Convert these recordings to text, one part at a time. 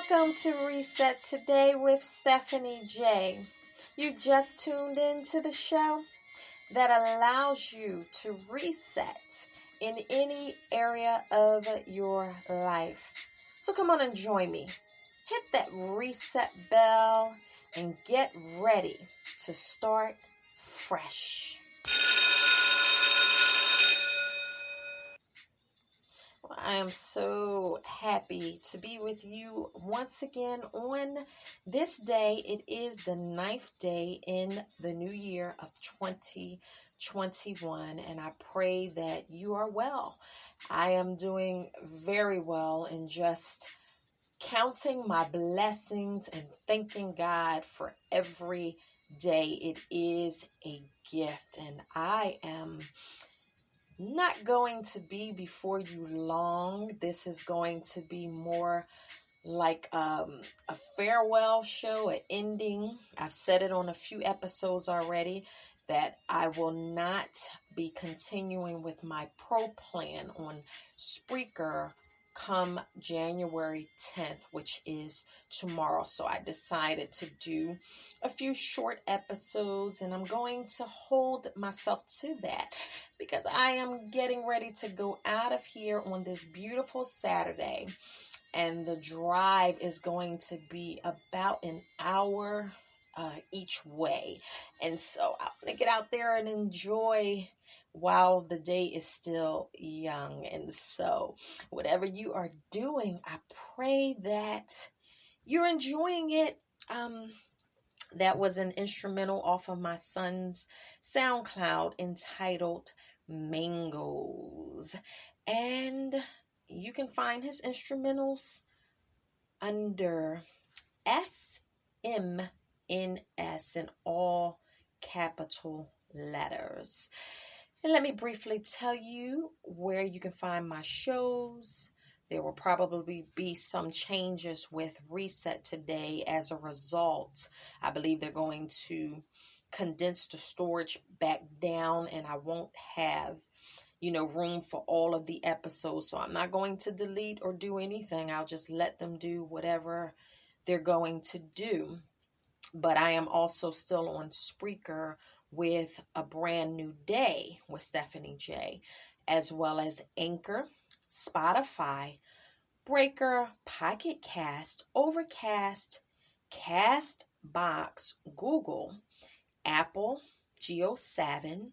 Welcome to Reset Today with Stephanie J. You just tuned into the show that allows you to reset in any area of your life. So come on and join me. Hit that reset bell and get ready to start fresh. I am so happy to be with you once again on this day. It is the 9th day in the new year of 2021, and I pray that you are well. I am doing very well and just counting my blessings and thanking God for every day. It is a gift, and I am not going to be before you long. This is going to be more like a farewell show, an ending. I've said it on a few episodes already that I will not be continuing with my pro plan on Spreaker come January 10th, which is tomorrow. So I decided to do a few short episodes, and I'm going to hold myself to that because I am getting ready to go out of here on this beautiful Saturday, and the drive is going to be about an hour each way. And so I'm going to get out there and enjoy while the day is still young. And so whatever you are doing, I pray that you're enjoying it. That was an instrumental off of my son's SoundCloud entitled Mangoes. And you can find his instrumentals under SMNS in all capital letters. And let me briefly tell you where you can find my shows. There will probably be some changes with Reset Today as a result. I believe they're going to condense the storage back down, and I won't have, room for all of the episodes. So I'm not going to delete or do anything. I'll just let them do whatever they're going to do. But I am also still on Spreaker with A Brand New Day with Stephanie J, as well as Anchor, Spotify, Breaker, Pocket Cast, Overcast, Castbox, Google, Apple, Geo7,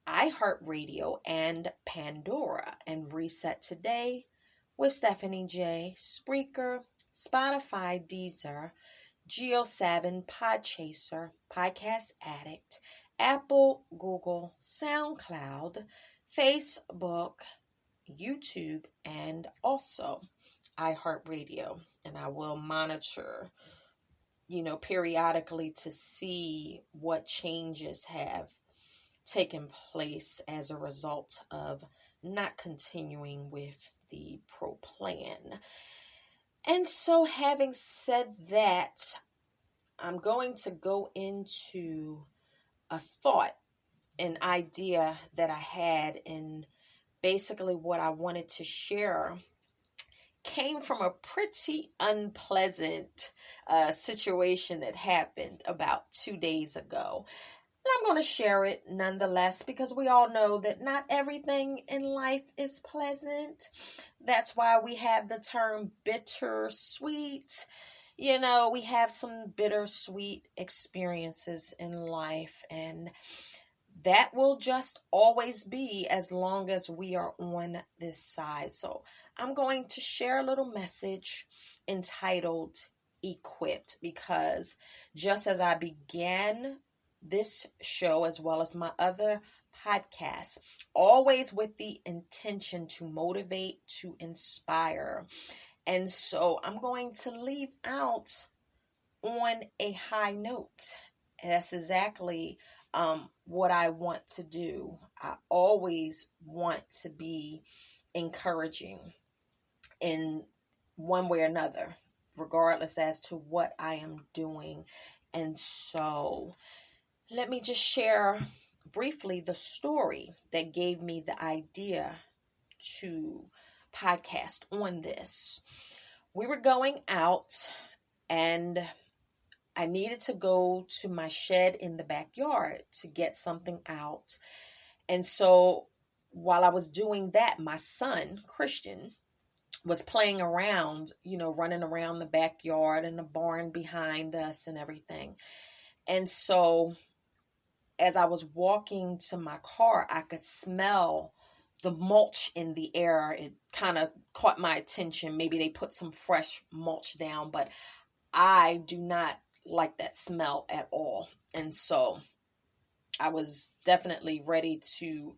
iHeartRadio, and Pandora. And Reset Today with Stephanie J, Spreaker, Spotify, Deezer, Geo7, Podchaser, Podcast Addict, Apple, Google, SoundCloud, Facebook, YouTube, and also iHeartRadio. And I will monitor, periodically to see what changes have taken place as a result of not continuing with the pro plan. And so having said that, I'm going to go into a thought, an idea that I had, and basically what I wanted to share came from a pretty unpleasant situation that happened about 2 days ago. And I'm going to share it nonetheless because we all know that not everything in life is pleasant. That's why we have the term bittersweet. We have some bittersweet experiences in life, and that will just always be as long as we are on this side. So I'm going to share a little message entitled Equipped, because just as I began this show as well as my other podcasts, always with the intention to motivate, to inspire. And so I'm going to leave out on a high note. And that's exactly what I want to do. I always want to be encouraging in one way or another, regardless as to what I am doing. And so let me just share briefly the story that gave me the idea to podcast on this. we were going out, and I needed to go to my shed in the backyard to get something out. And so while I was doing that, my son, Christian, was playing around, running around the backyard and the barn behind us and everything. And so as I was walking to my car, I could smell the mulch in the air. It kind of caught my attention. Maybe they put some fresh mulch down, but I do not like that smell at all. And so I was definitely ready to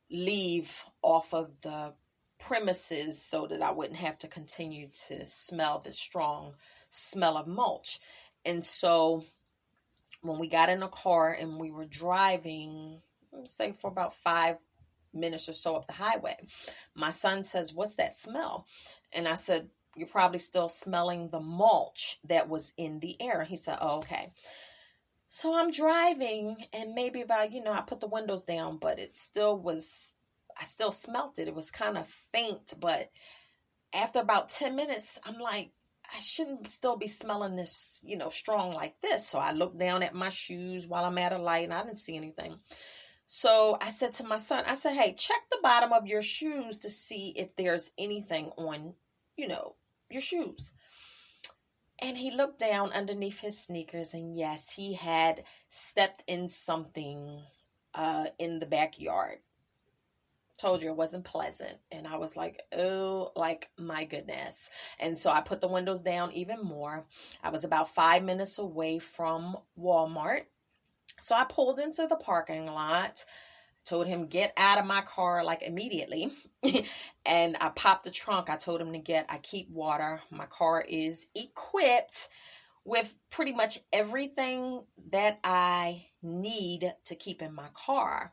leave off of the premises so that I wouldn't have to continue to smell the strong smell of mulch. And so when we got in the car and we were driving, let's say for about 5 minutes or so up the highway, my son says, "What's that smell?" And I said, "You're probably still smelling the mulch that was in the air." He said, "Oh, okay." So I'm driving, and maybe about, I put the windows down, but I still smelt it. It was kind of faint, but after about 10 minutes, I'm like, I shouldn't still be smelling this, strong like this. So I looked down at my shoes while I'm at a light, and I didn't see anything. So I said to my son, I said, "Hey, check the bottom of your shoes to see if there's anything on, your shoes." And he looked down underneath his sneakers, and yes, he had stepped in something in the backyard. Told you it wasn't pleasant. And I was like, oh, like, my goodness. And so I put the windows down even more. I was about 5 minutes away from Walmart. So I pulled into the parking lot, told him, "Get out of my car," like, immediately. And I popped the trunk. I told him I keep water. My car is equipped with pretty much everything that I need to keep in my car.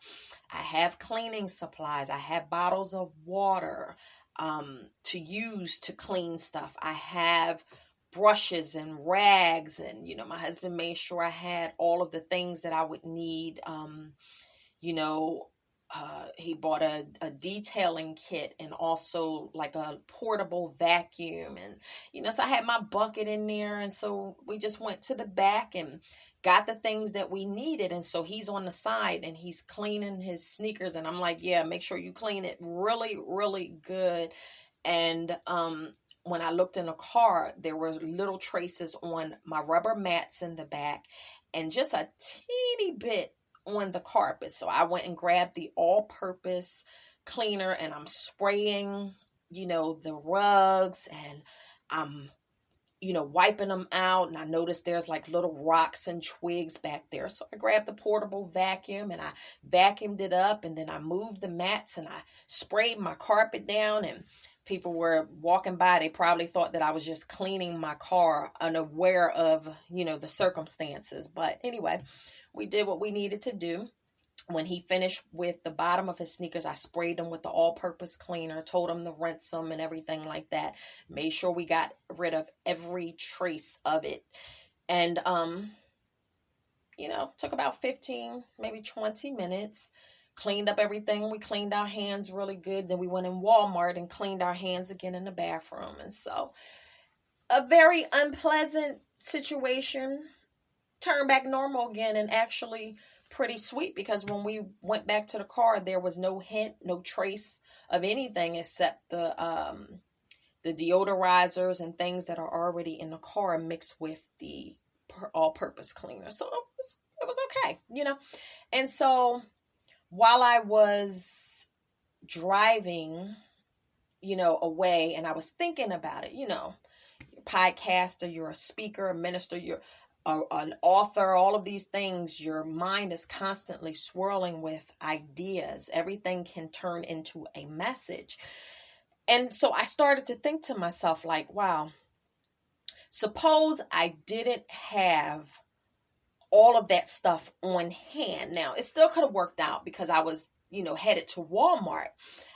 I have cleaning supplies. I have bottles of water to use to clean stuff. I have brushes and rags, and my husband made sure I had all of the things that I would need. He bought a detailing kit, and also like a portable vacuum, and so I had my bucket in there. And so we just went to the back and got the things that we needed. And so he's on the side and he's cleaning his sneakers, and I'm like, "Yeah, make sure you clean it really, really good." And when I looked in the car, there were little traces on my rubber mats in the back, and just a teeny bit on the carpet. So I went and grabbed the all-purpose cleaner, and I'm spraying, the rugs, and I'm, wiping them out. And I noticed there's like little rocks and twigs back there. So I grabbed the portable vacuum and I vacuumed it up, and then I moved the mats and I sprayed my carpet down. And people were walking by. They probably thought that I was just cleaning my car, unaware of, the circumstances. But anyway, we did what we needed to do. When he finished with the bottom of his sneakers, I sprayed them with the all-purpose cleaner, told him to rinse them and everything like that. Made sure we got rid of every trace of it. And, took about 15, maybe 20 minutes. Cleaned up everything. We cleaned our hands really good. Then we went in Walmart and cleaned our hands again in the bathroom. And so a very unpleasant situation turned back normal again, and actually pretty sweet, because when we went back to the car, there was no hint, no trace of anything except the deodorizers and things that are already in the car mixed with the all-purpose cleaner. So it was okay, And so while I was driving, away, and I was thinking about it, you're a podcaster, you're a speaker, a minister, you're an author, all of these things, your mind is constantly swirling with ideas. Everything can turn into a message. And so I started to think to myself, like, wow, suppose I didn't have all of that stuff on hand. Now, it still could have worked out because I was, headed to Walmart.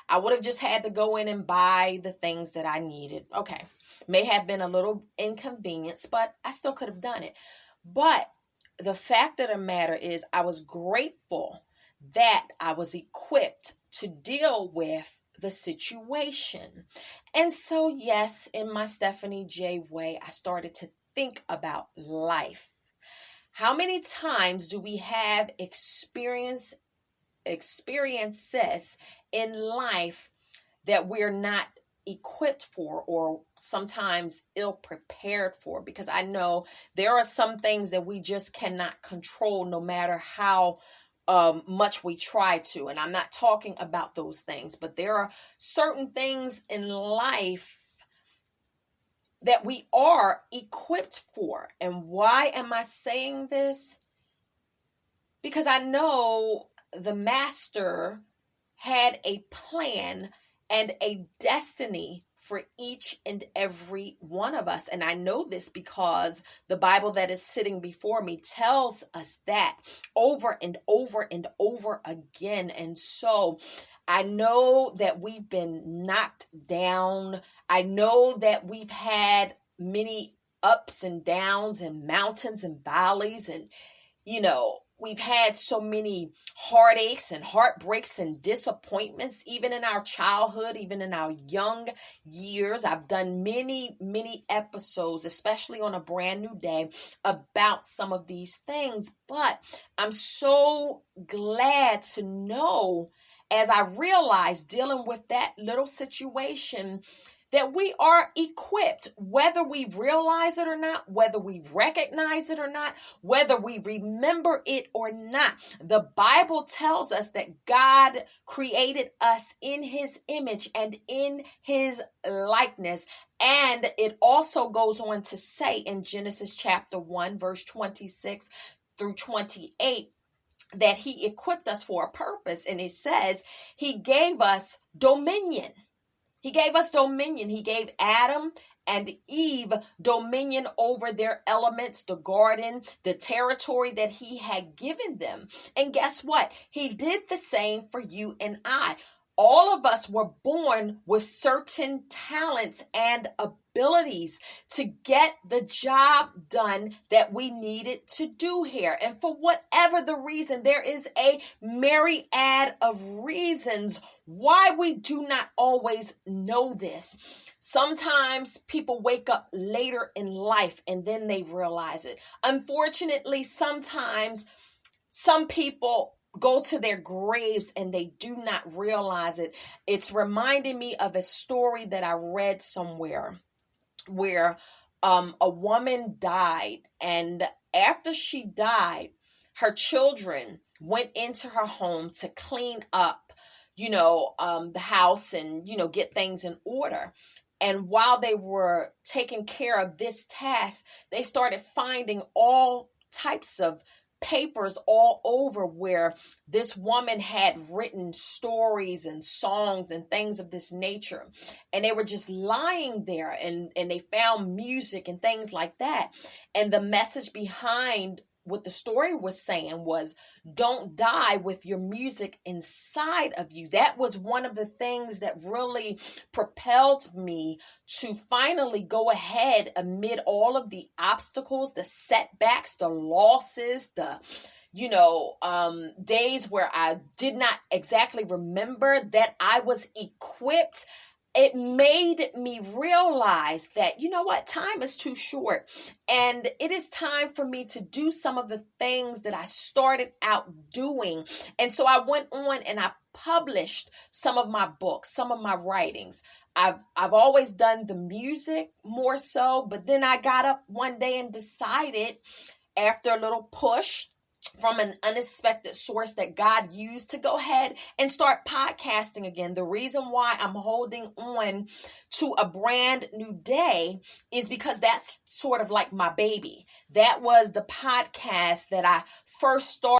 I would have just had to go in and buy the things that I needed. Okay. May have been a little inconvenience, but I still could have done it. But the fact of the matter is, I was grateful that I was equipped to deal with the situation. And so, yes, in my Stephanie J way, I started to think about life. How many times do we have experiences in life that we're not equipped for, or sometimes ill prepared for? Because I know there are some things that we just cannot control, no matter how much we try to. And I'm not talking about those things, but there are certain things in life that we are equipped for. And why am I saying this? Because I know the Master had a plan and a destiny for each and every one of us. And I know this because the Bible that is sitting before me tells us that over and over and over again. And so I know that we've been knocked down. I know that we've had many ups and downs and mountains and valleys, and we've had so many heartaches and heartbreaks and disappointments, even in our childhood, even in our young years. I've done many, many episodes, especially on A Brand New Day, about some of these things. But I'm so glad to know, as I realized dealing with that little situation, that we are equipped, whether we realize it or not, whether we recognize it or not, whether we remember it or not. The Bible tells us that God created us in his image and in his likeness. And it also goes on to say in Genesis chapter 1, verse 26 through 28, that he equipped us for a purpose. And it says he gave us dominion. He gave us dominion. He gave Adam and Eve dominion over their elements, the garden, the territory that he had given them. And guess what? He did the same for you and I. All of us were born with certain talents and abilities to get the job done that we needed to do here. And for whatever the reason, there is a myriad of reasons why we do not always know this. Sometimes people wake up later in life and then they realize it. Unfortunately, sometimes some people go to their graves and they do not realize it. It's reminding me of a story that I read somewhere where a woman died, and after she died, her children went into her home to clean up, the house and, get things in order. And while they were taking care of this task, they started finding all types of papers all over where this woman had written stories and songs and things of this nature. And they were just lying there, and they found music and things like that. And the message behind what the story was saying was, don't die with your music inside of you. That was one of the things that really propelled me to finally go ahead amid all of the obstacles, the setbacks, the losses, the days where I did not exactly remember that I was equipped. It made me realize that, time is too short, and it is time for me to do some of the things that I started out doing. And so I went on and I published some of my books, some of my writings. I've always done the music more so, but then I got up one day and decided, after a little push from an unexpected source that God used, to go ahead and start podcasting again. The reason why I'm holding on to A Brand New Day is because that's sort of like my baby. That was the podcast that I first started